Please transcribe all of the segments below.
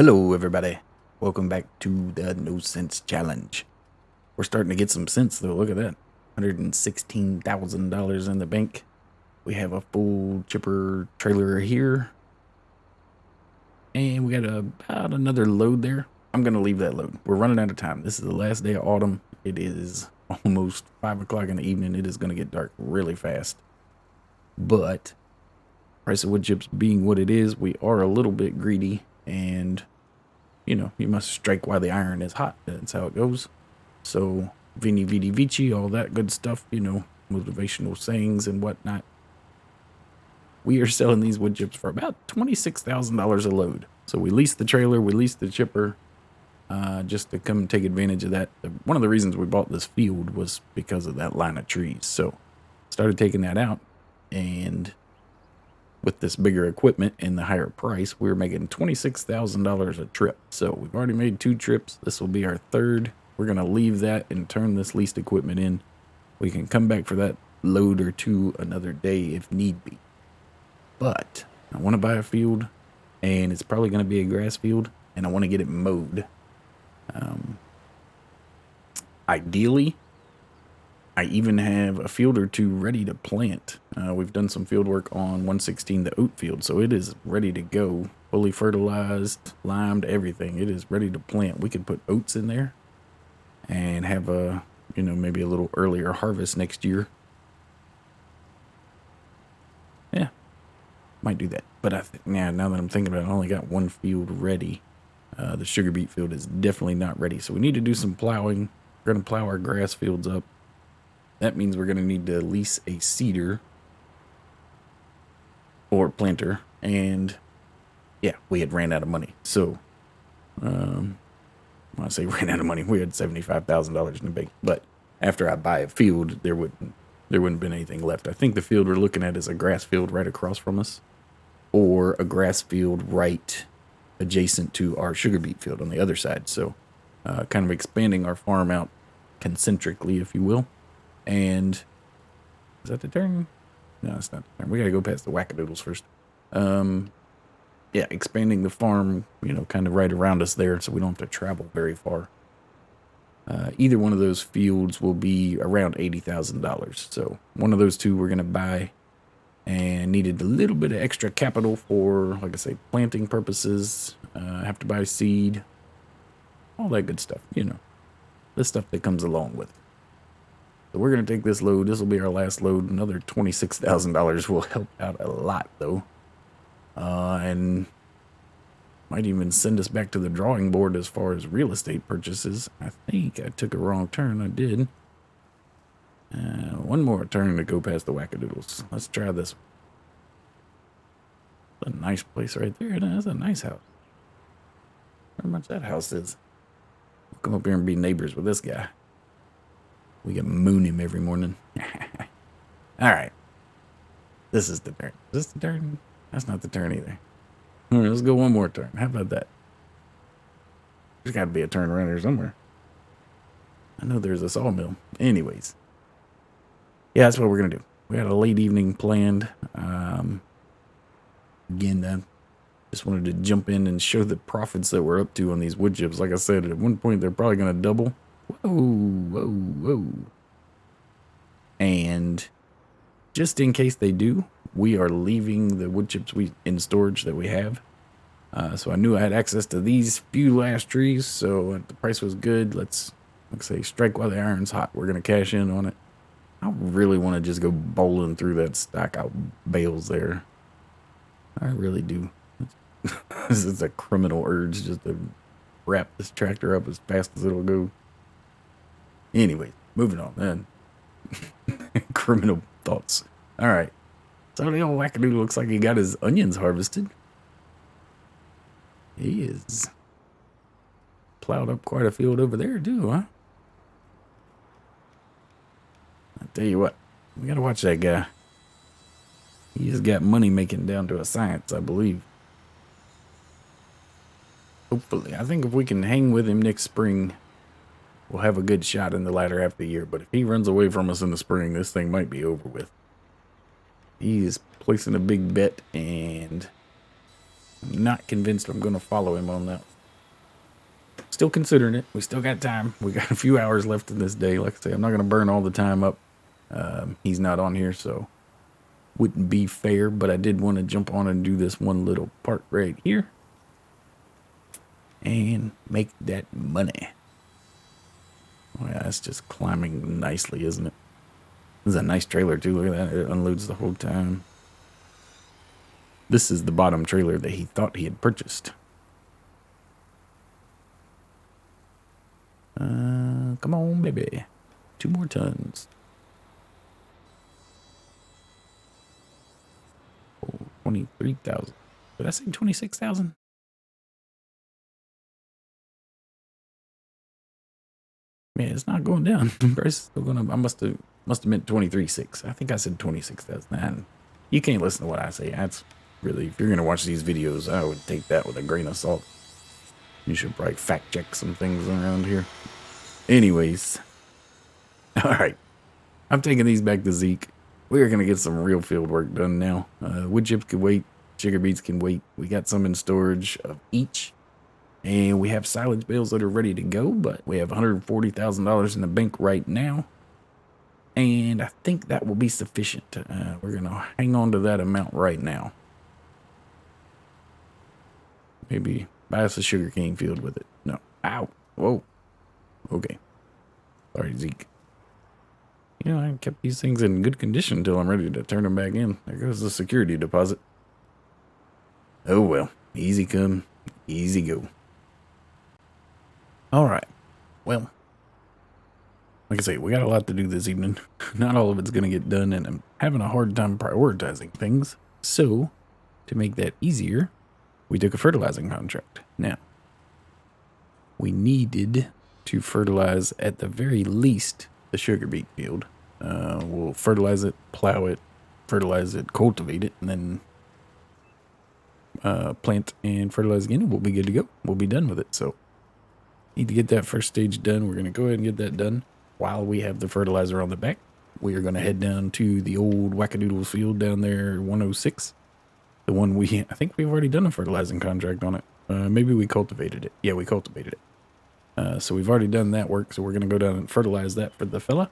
Hello, everybody. Welcome back to the No Sense Challenge. We're starting to get some sense, though. Look at that. $116,000 in the bank. We have a full chipper trailer here. And we got about another load there. I'm going to leave that load. We're running out of time. This is the last day of autumn. It is almost 5 o'clock in the evening. It is going to get dark really fast. But price of wood chips being what it is, we are a little bit greedy. And you know, you must strike while the iron is hot. That's how it goes. So, Vini Vidi Vici, all that good stuff, you know, motivational sayings and whatnot. We are selling these wood chips for about $26,000 a load. So we leased the trailer, we leased the chipper, just to come and take advantage of that. One of the reasons we bought this field was because of that line of trees. So, started taking that out, and with this bigger equipment and the higher price, we were making $26,000 a trip. So we've already made 2 trips. This will be our 3rd. We're going to leave that and turn this leased equipment in. We can come back for that load or 2 another day if need be. But I want to buy a field, and it's probably going to be a grass field, and I want to get it mowed. Ideally, I even have a field or 2 ready to plant. We've done some field work on 116, the oat field, so it is ready to go. Fully fertilized, limed, everything. It is ready to plant. We could put oats in there and have a, you know, maybe a little earlier harvest next year. Yeah, might do that. But now that I'm thinking about it, I only got 1 field ready. The sugar beet field is definitely not ready, so we need to do some plowing. We're going to plow our grass fields up. That means we're going to need to lease a seeder or planter. And yeah, we had ran out of money. So, when I say ran out of money, we had $75,000 in the bank. But after I buy a field, there wouldn't have been anything left. I think the field we're looking at is a grass field right across from us, or a grass field right adjacent to our sugar beet field on the other side. So, kind of expanding our farm out concentrically, if you will. And is that the turn? No, it's not the turn. We got to go past the wackadoodles first. Yeah, expanding the farm, you know, kind of right around us there, so we don't have to travel very far. Either one of those fields will be around $80,000. So one of those 2 we're going to buy, and needed a little bit of extra capital for, like I say, planting purposes. Have to buy seed, all that good stuff, you know, the stuff that comes along with it. So we're going to take this load. This will be our last load. Another $26,000 will help out a lot, though. And might even send us back to the drawing board as far as real estate purchases. I think I took a wrong turn. I did. One more turn to go past the wackadoodles. Let's try this. That's a nice place right there. That's a nice house. How much that house is. We'll come up here and be neighbors with this guy. We can moon him every morning. All right. This is the turn. Is this the turn? That's not the turn either. All right, let's go one more turn. How about that? There's got to be a turn around here somewhere. I know there's a sawmill. Anyways. Yeah, that's what we're going to do. We had a late evening planned. Again, I just wanted to jump in and show the profits that we're up to on these wood chips. Like I said, at one point, they're probably going to double. Whoa. And just in case they do, we are leaving the wood chips in storage that we have. So I knew I had access to these few last trees, so the price was good. Let's, like I say, strike while the iron's hot. We're going to cash in on it. I really want to just go bowling through that stack out bales there. I really do. This is a criminal urge just to wrap this tractor up as fast as it'll go. Anyway, moving on, man. Criminal thoughts. All right. So the old wackadoodle looks like he got his onions harvested. He is plowed up quite a field over there, too, huh? I tell you what, we gotta watch that guy. He has got money making down to a science, I believe. Hopefully. I think if we can hang with him next spring, we'll have a good shot in the latter half of the year. But if he runs away from us in the spring, this thing might be over with. He is placing a big bet, and I'm not convinced I'm going to follow him on that. still considering it. We still got time. We got a few hours left in this day. Like I say, I'm not going to burn all the time up. He's not on here, so wouldn't be fair, but I did want to jump on and do this one little part right here and make that money. Oh yeah, it's just climbing nicely, isn't it? This is a nice trailer too. Look at that. It unloads the whole time. This is the bottom trailer that he thought he had purchased. Come on, baby. 2 more tons. Oh, 23,000. Did I say 26,000? Man, it's not going down. The price is still going up. I must have meant 23.6. I think I said 26,000. You can't listen to what I say. That's really, if you're gonna watch these videos, I would take that with a grain of salt. You should probably fact check some things around here. Anyways, all right. I'm taking these back to Zeke. We are gonna get some real field work done now. Wood chips can wait. Sugar beets can wait. We got some in storage of each. And we have silage bales that are ready to go, but we have $140,000 in the bank right now. And I think that will be sufficient. We're going to hang on to that amount right now. Maybe buy us a sugarcane field with it. No. Ow. Whoa. Okay. Sorry, Zeke. You know, I kept these things in good condition until I'm ready to turn them back in. There goes the security deposit. Oh, well. Easy come, easy go. All right. Well, like I say, we got a lot to do this evening. Not all of it's going to get done, and I'm having a hard time prioritizing things. So, to make that easier, we took a fertilizing contract. Now, we needed to fertilize, at the very least, the sugar beet field. We'll fertilize it, plow it, fertilize it, cultivate it, and then plant and fertilize again, and we'll be good to go. We'll be done with it. So, need to get that first stage done. We're going to go ahead and get that done. While we have the fertilizer on the back, we are going to head down to the old Wackadoodles field down there, 106. The one I think we've already done a fertilizing contract on it. Maybe we cultivated it. Yeah, we cultivated it. So we've already done that work. So we're going to go down and fertilize that for the fella.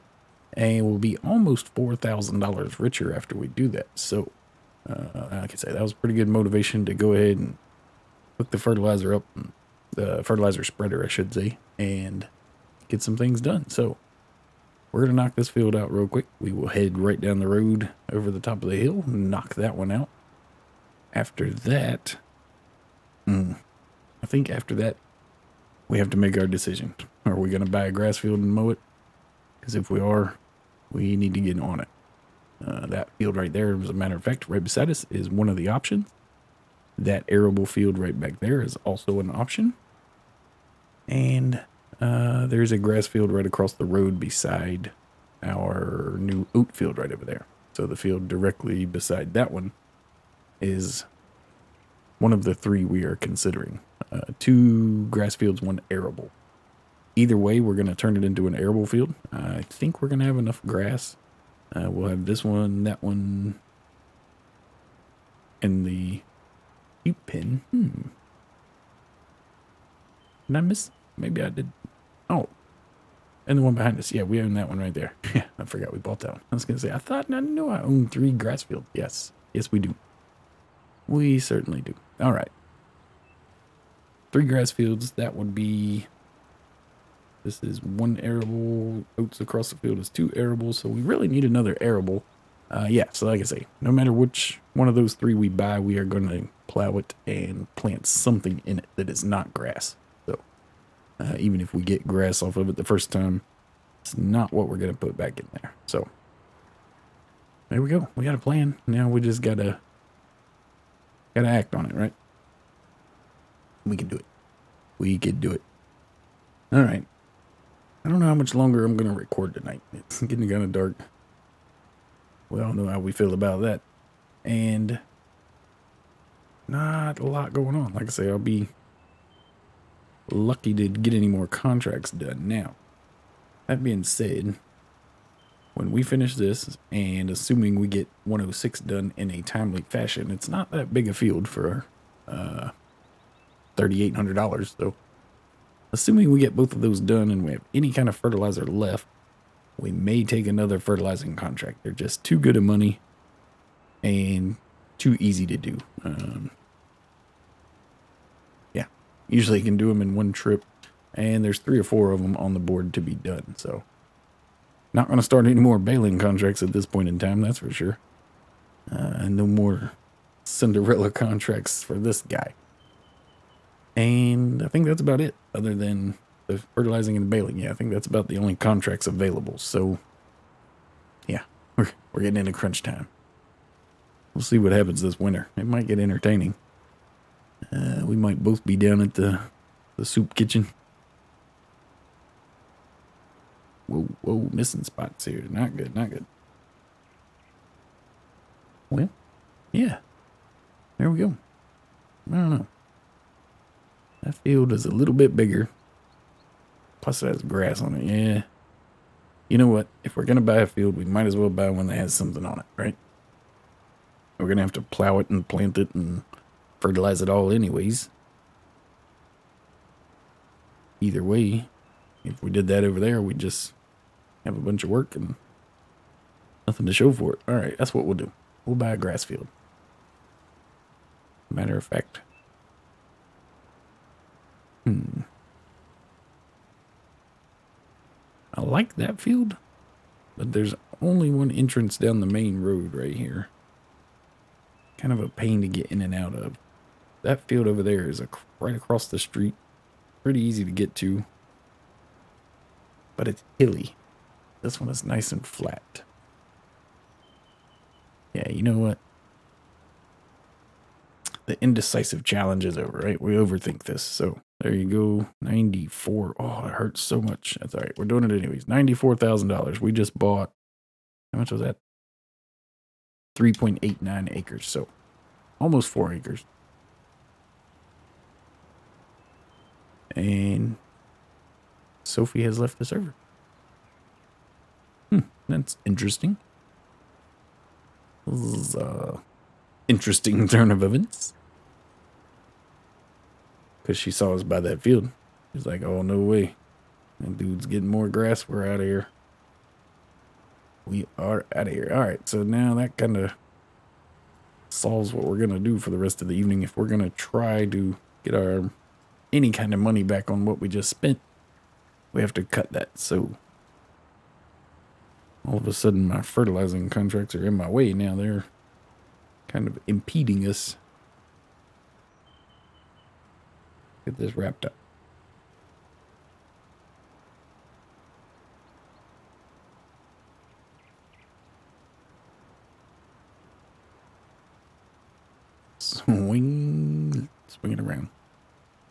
And we'll be almost $4,000 richer after we do that. So, like I say, that was pretty good motivation to go ahead and hook the fertilizer up. The fertilizer spreader, I should say, and get some things done. So we're going to knock this field out real quick. We will head right down the road over the top of the hill and knock that one out. After that, I think after that, we have to make our decision. Are we going to buy a grass field and mow it? Because if we are, we need to get on it. That field right there, as a matter of fact, right beside us is one of the options. That arable field right back there is also an option. And there's a grass field right across the road beside our new oat field right over there. So the field directly beside that one is one of the 3 we are considering. 2 grass fields, 1 arable. Either way, we're going to turn it into an arable field. I think we're going to have enough grass. We'll have this one, that one, and the sheep pen. Did I miss? Maybe I did. Oh, and the one behind us. Yeah, we own that one right there. Yeah, I forgot we bought that one. I was going to say, I knew I owned 3 grass fields. Yes, we do. We certainly do. All right. 3 grass fields. That would be, this is 1 arable. Oats across the field is 2 arable. So we really need another arable. Yeah, so like I say, no matter which one of those 3 we buy, we are going to plow it and plant something in it that is not grass. So even if we get grass off of it the first time, it's not what we're going to put back in there. So there we go. We got a plan. Now we just gotta act on it, right? We can do it. We can do it. All right. I don't know how much longer I'm going to record tonight. It's getting kind of dark. We all know how we feel about that. And not a lot going on. Like I say, I'll be lucky to get any more contracts done. Now, that being said, when we finish this, and assuming we get 106 done in a timely fashion, it's not that big a field for $3,800, so assuming we get both of those done and we have any kind of fertilizer left, we may take another fertilizing contract. They're just too good of money and too easy to do. Yeah, usually you can do them in one trip, and there's 3 or 4 of them on the board to be done. So not going to start any more baling contracts at this point in time, that's for sure. No more Cinderella contracts for this guy. And I think that's about it, other than the fertilizing and the baling. Yeah, I think that's about the only contracts available. So, yeah, we're getting into crunch time. We'll see what happens this winter. It might get entertaining. We might both be down at the soup kitchen. Whoa, missing spots here. Not good, not good. Well, yeah. There we go. I don't know. That field is a little bit bigger. Plus it has grass on it. Yeah. You know what? If we're going to buy a field, we might as well buy one that has something on it, right? We're going to have to plow it and plant it and fertilize it all anyways. Either way, if we did that over there, we'd just have a bunch of work and nothing to show for it. All right, that's what we'll do. We'll buy a grass field. Matter of fact. I like that field, but there's only one entrance down the main road right here. Kind of a pain to get in and out of. That field over there is right across the street. Pretty easy to get to, but it's hilly. This one is nice and flat. Yeah, you know what? The indecisive challenge is over, right? We overthink this. So there you go. 94. Oh, it hurts so much. That's all right. We're doing it anyways. $94,000. We just bought, how much was that? 3.89 acres. So almost 4 acres. And Sophie has left the server. That's interesting. This is interesting turn of events. Because she saw us by that field. She's like, oh, no way. That dude's getting more grass. We're out of here. We are out of here. All right, so now that kind of solves what we're going to do for the rest of the evening. If we're going to try to get our any kind of money back on what we just spent, we have to cut that. So all of a sudden my fertilizing contracts are in my way now. They're kind of impeding us. Get this wrapped up. Swing it around.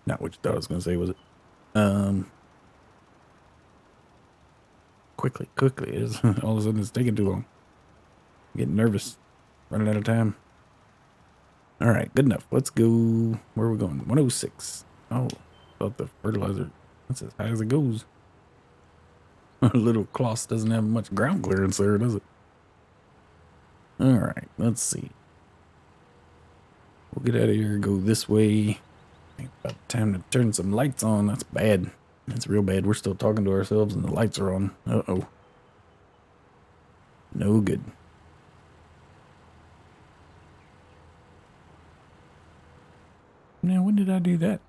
Not what you thought I was going to say, was it? Quickly. All of a sudden it's taking too long. I'm getting nervous. Running out of time. All right, good enough. Let's go. Where are we going? 106. Oh, thought the fertilizer. That's as high as it goes. Our little Kloss doesn't have much ground clearance there, does it? All right, let's see. We'll get out of here and go this way. I think about time to turn some lights on. That's bad. That's real bad. We're still talking to ourselves and the lights are on. Uh-oh. No good. Now, when did I do that?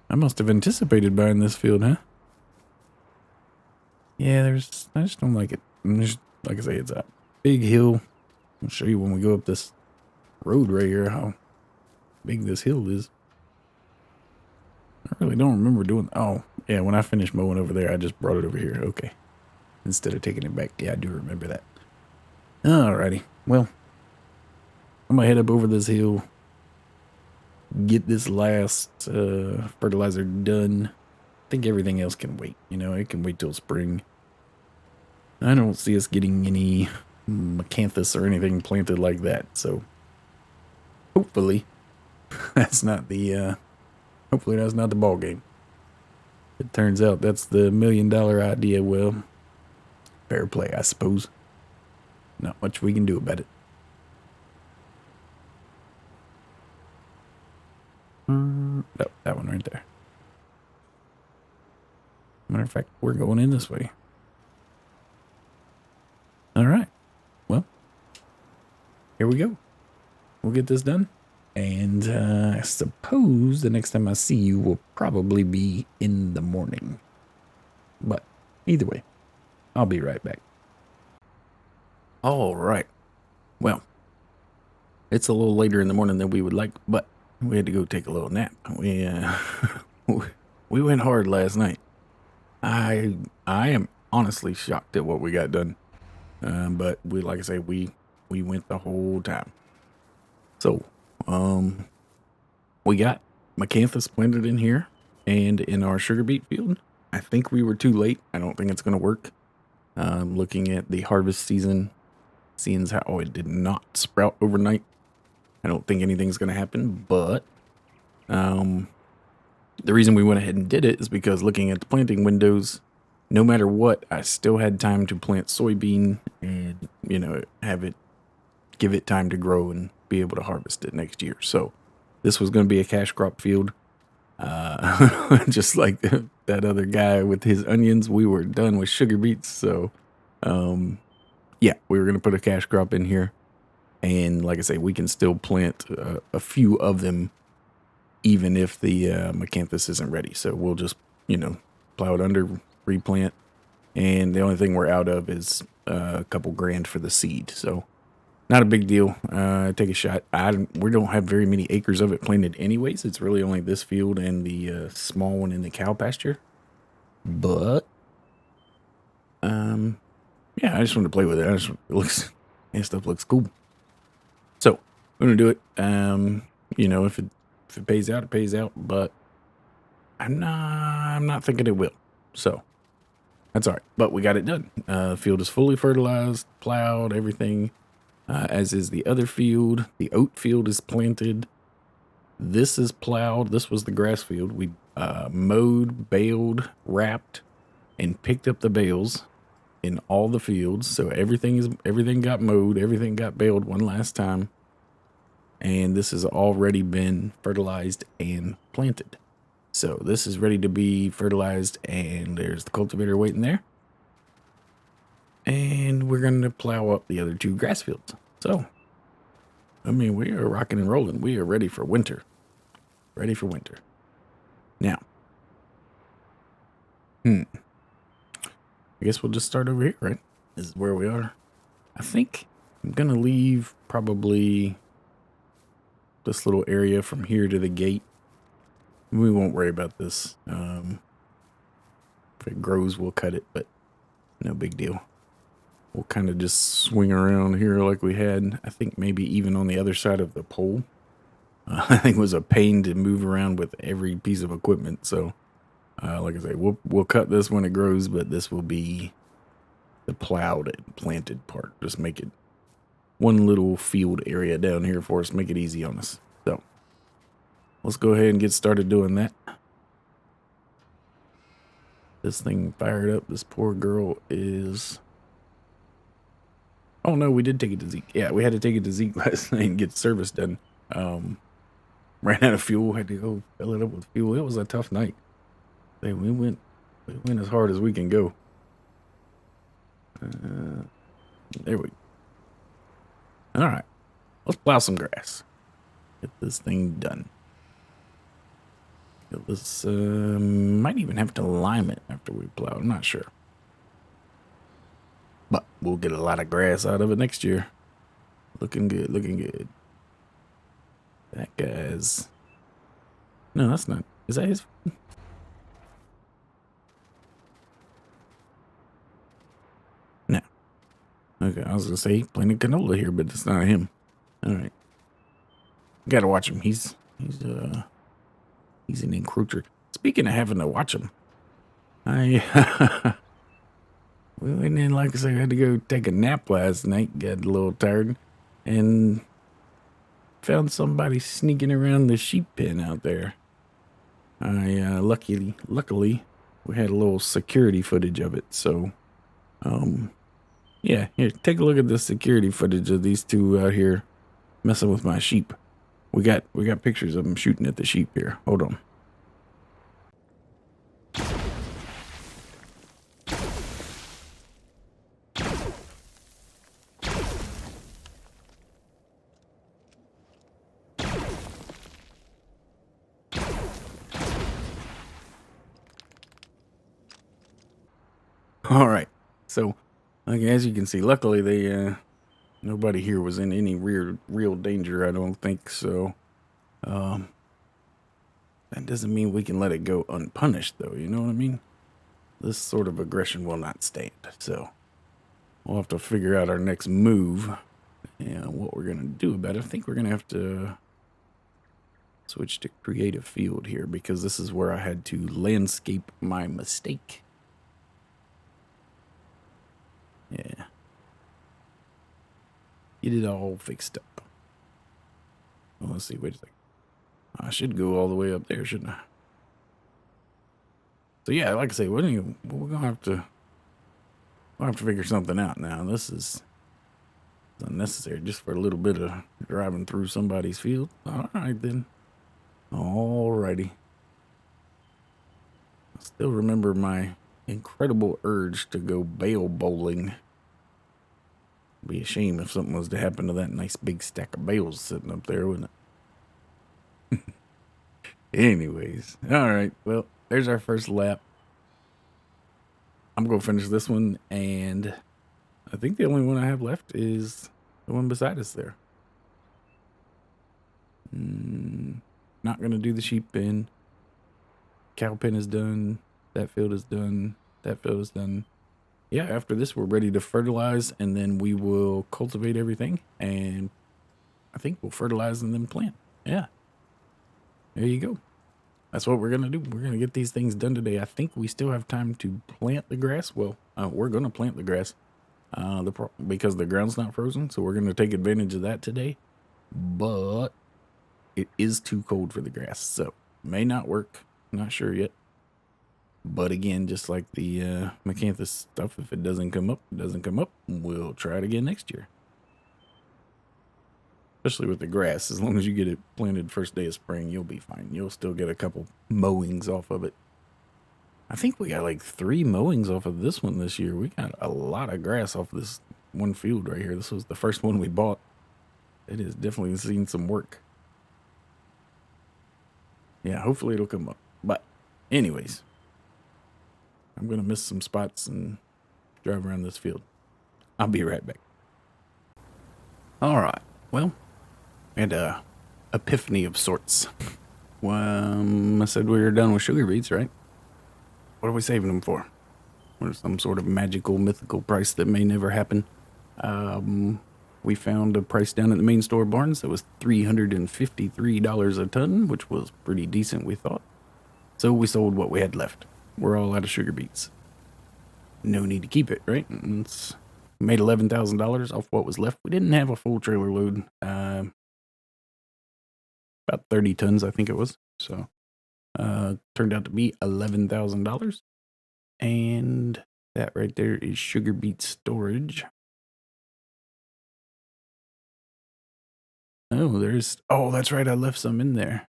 I must have anticipated buying this field, huh? Yeah, I just don't like it. Like I say, it's a big hill. I'll show you when we go up this road right here how big this hill is. I really don't remember doing. Oh, yeah, when I finished mowing over there, I just brought it over here. Okay. Instead of taking it back. Yeah, I do remember that. Alrighty. Well, I'm going to head up over this hill. Get this last fertilizer done. I think everything else can wait. You know, it can wait till spring. I don't see us getting any Macanthus or anything planted like that. So hopefully that's not the ball game. It turns out that's the $1 million idea. Well, fair play, I suppose. Not much we can do about it. No, that one right there. Matter of fact, we're going in this way. All right. Well, here we go. We'll get this done. And I suppose the next time I see you will probably be in the morning. But either way, I'll be right back. All right. Well, it's a little later in the morning than we would like, but we had to go take a little nap. We we went hard last night. I am honestly shocked at what we got done. But we, like I say, we went the whole time. So, we got Macanthus planted in here and in our sugar beet field. I think we were too late. I don't think it's going to work. Looking at the harvest season, seeing how it did not sprout overnight. I don't think anything's going to happen, but the reason we went ahead and did it is because looking at the planting windows, no matter what, I still had time to plant soybean and, you know, give it time to grow and be able to harvest it next year. So this was going to be a cash crop field. Just like that other guy with his onions, we were done with sugar beets. So, yeah, we were going to put a cash crop in here. And like I say, we can still plant a few of them even if the Macanthus isn't ready. So we'll just, you know, plow it under, replant. And the only thing we're out of is a couple grand for the seed. So not a big deal. Take a shot. We don't have very many acres of it planted anyways. It's really only this field and the small one in the cow pasture. But, yeah, I just wanted to play with it. Stuff looks cool. So I'm going to do it. You know, if it pays out, it pays out. But I'm not thinking it will. So that's all right. But we got it done. The field is fully fertilized, plowed, everything. As is the other field. The oat field is planted. This is plowed. This was the grass field. We mowed, baled, wrapped, and picked up the bales in all the fields. So everything got mowed, everything got baled one last time. And this has already been fertilized and planted. So this is ready to be fertilized, and there's the cultivator waiting there. And we're going to plow up the other two grass fields. So, I mean, we are rocking and rolling. We are ready for winter. Ready for winter. Now, I guess we'll just start over here, right? This is where we are. I think I'm going to leave probably this little area from here to the gate. We won't worry about this. If it grows, we'll cut it, but no big deal. We'll kind of just swing around here like we had. I think maybe even on the other side of the pole. I think it was a pain to move around with every piece of equipment. So, like I say, we'll cut this when it grows, but this will be the plowed and planted part. Just make it one little field area down here for us. Make it easy on us. So, let's go ahead and get started doing that. This thing fired up. This poor girl is... Oh, no, we did take it to Zeke. Yeah, we had to take it to Zeke last night and get service done. Ran out of fuel. Had to go fill it up with fuel. It was a tough night. We went as hard as we can go. There we go. All right. Let's plow some grass. Get this thing done. This might even have to lime it after we plow. I'm not sure. But we'll get a lot of grass out of it next year. Looking good, looking good. That guy's... No, that's not... Is that his... No. Okay, I was going to say he planted canola here, but it's not him. All right. Gotta watch him. He's an encroacher. Speaking of having to watch him, we went in, like I said, I had to go take a nap last night. Got a little tired and found somebody sneaking around the sheep pen out there. Luckily, we had a little security footage of it. So, yeah, here, take a look at the security footage of these two out here messing with my sheep. We got pictures of them shooting at the sheep here. Hold on. All right. So, like, as you can see, luckily nobody here was in any real danger. I don't think so. Um, that doesn't mean we can let it go unpunished, though. You know what I mean? This sort of aggression will not stand. So, we'll have to figure out our next move and what we're gonna do about it. I think we're gonna have to switch to creative field here because this is where I had to landscape my mistake. Yeah. Get it all fixed up. Well, let's see, wait a second. I should go all the way up there, shouldn't I? So yeah, like I say, we're gonna have to figure something out now. This is unnecessary just for a little bit of driving through somebody's field. All right then. Alrighty. I still remember my incredible urge to go bale bowling. Be a shame if something was to happen to that nice big stack of bales sitting up there, wouldn't it? Anyways, all right. Well, there's our first lap. I'm going to finish this one, and I think the only one I have left is the one beside us there. Not going to do the sheep pen. Cow pen is done. That field is done. That field is done. Yeah, after this, we're ready to fertilize, and then we will cultivate everything, and I think we'll fertilize and then plant. Yeah. There you go. That's what we're going to do. We're going to get these things done today. I think we still have time to plant the grass. Well, we're going to plant the grass because the ground's not frozen, so we're going to take advantage of that today. But it is too cold for the grass, so may not work. Not sure yet. But again, just like the Macantha stuff, if it doesn't come up, it doesn't come up. We'll try it again next year. Especially with the grass, as long as you get it planted first day of spring, you'll be fine. You'll still get a couple mowings off of it. I think we got like 3 mowings off of this one this year. We got a lot of grass off this one field right here. This was the first one we bought. It has definitely seen some work. Yeah, hopefully it'll come up. But anyways, I'm going to miss some spots and drive around this field. I'll be right back. All right. Well, and epiphany of sorts. I said we were done with sugar beets, right? What are we saving them for? Or some sort of magical, mythical price that may never happen. We found a price down at the main store Barnes that was $353 a ton, which was pretty decent, we thought. So we sold what we had left. We're all out of sugar beets. No need to keep it, right? It's made $11,000 off what was left. We didn't have a full trailer load. About 30 tons, I think it was. So turned out to be $11,000. And that right there is sugar beet storage. Oh, that's right. I left some in there.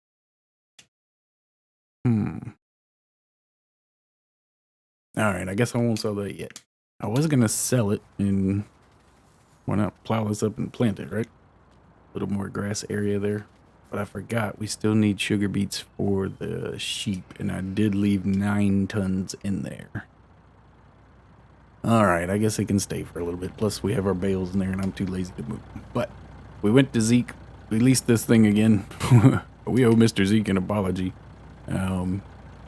All right, I guess I won't sell that yet. I was going to sell it, and why not plow this up and plant it, right? A little more grass area there. But I forgot we still need sugar beets for the sheep, and I did leave 9 tons in there. All right, I guess it can stay for a little bit. Plus, we have our bales in there, and I'm too lazy to move them. But we went to Zeke. We leased this thing again. We owe Mr. Zeke an apology.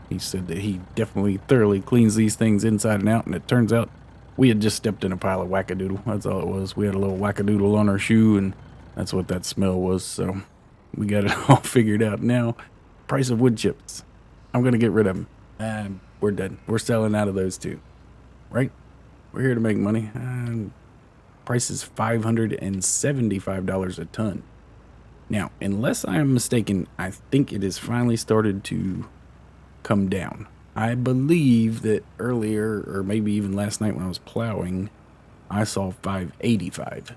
He said that he definitely thoroughly cleans these things inside and out, and it turns out we had just stepped in a pile of wackadoodle. That's all it was. We had a little wackadoodle on our shoe, and that's what that smell was. So we got it all figured out now. Price of wood chips. I'm going to get rid of them. And we're done. We're selling out of those too. Right? We're here to make money. Price is $575 a ton. Now, unless I am mistaken, I think it has finally started to come down. I believe that earlier, or maybe even last night when I was plowing, I saw $585.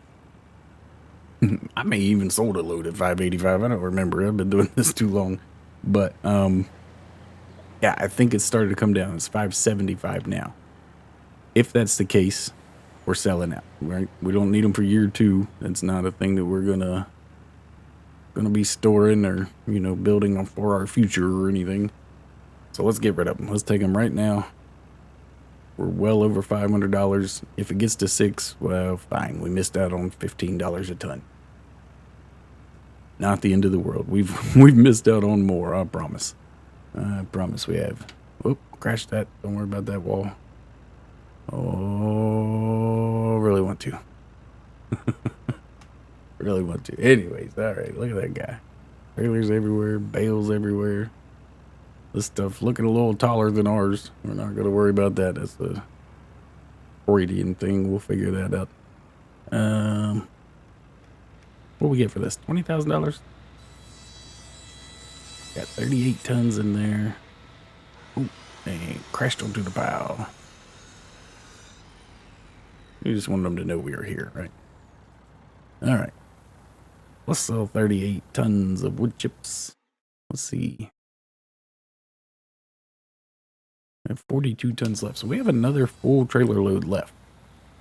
I may even sold a load at $585. I don't remember. I've been doing this too long. But yeah, I think it started to come down. It's $575 now. If that's the case, we're selling out, right? We don't need them for year 2. That's not a thing that we're gonna be storing or, building for our future or anything. So let's get rid of them. Let's take them right now. We're well over $500. If it gets to 6, well, fine. We missed out on $15 a ton. Not the end of the world. We've missed out on more, I promise. I promise we have. Whoop, crashed that. Don't worry about that wall. Oh, really want to. Really want to. Anyways, all right, look at that guy. Trailers everywhere, bales everywhere. This stuff looking a little taller than ours. We're not going to worry about that. That's a Freudian thing. We'll figure that out. What do we get for this? $20,000? Got 38 tons in there. Ooh, and crashed onto the pile. We just wanted them to know we were here, right? All right. Let's sell 38 tons of wood chips. Let's see. I have 42 tons left. So we have another full trailer load left.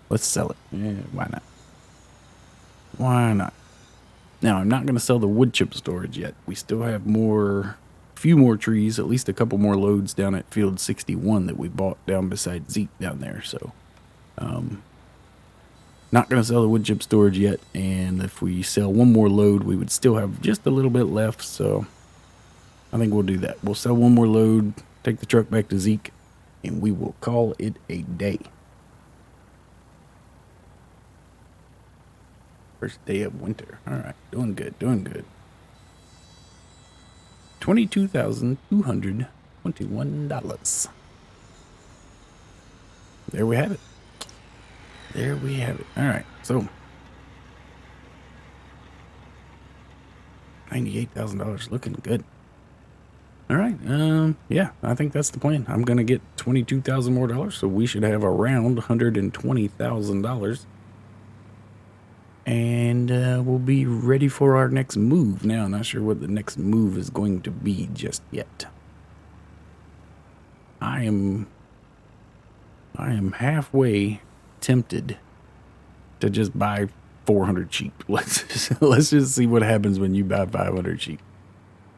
Let's sell it. Yeah, why not? Why not? Now, I'm not going to sell the wood chip storage yet. We still have a few more trees, at least a couple more loads down at Field 61 that we bought down beside Zeke down there. So, not going to sell the wood chip storage yet. And if we sell one more load, we would still have just a little bit left. So, I think we'll do that. We'll sell one more load, take the truck back to Zeke, and we will call it a day. First day of winter. All right. Doing good. Doing good. $22,221. There we have it. There we have it. All right. So, $98,000 looking good. All right. Yeah, I think that's the plan. I'm going to get $22,000 more dollars, so we should have around $120,000. And we'll be ready for our next move. Now, I'm not sure what the next move is going to be just yet. I am halfway tempted to just buy 400 sheep. Let's just see what happens when you buy 500 sheep.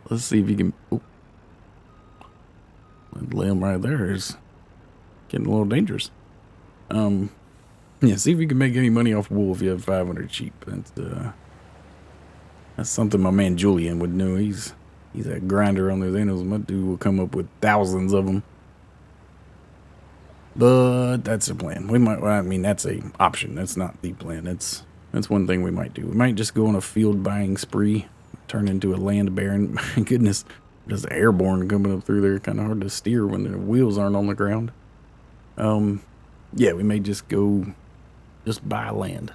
Let's see if you can. Oh, that limb right there is getting a little dangerous. Yeah, see if you can make any money off wool if you have 500 sheep. That's something my man Julian would know. He's a grinder on those animals. My dude will come up with thousands of them. But that's the plan. We might. Well, I mean, that's a option. That's not the plan. That's one thing we might do. We might just go on a field buying spree, turn into a land baron. My goodness, there's airborne coming up through there. Kind of hard to steer when the wheels aren't on the ground. Yeah, we may just go. Just buy land.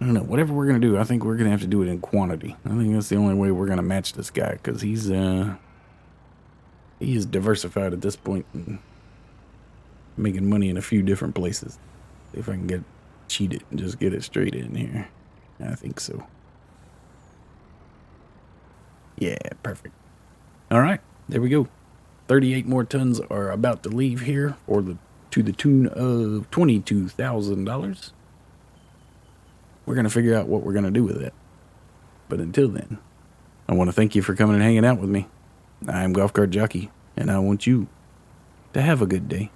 I don't know. Whatever we're going to do, I think we're going to have to do it in quantity. I think that's the only way we're going to match this guy, because he is diversified at this point and making money in a few different places. See if I can get cheated and just get it straight in here. I think so. Yeah, perfect. All right, there we go. 38 more tons are about to leave here to the tune of $22,000. We're going to figure out what we're going to do with it. But until then, I want to thank you for coming and hanging out with me. I'm Golf Cart Jockey, and I want you to have a good day.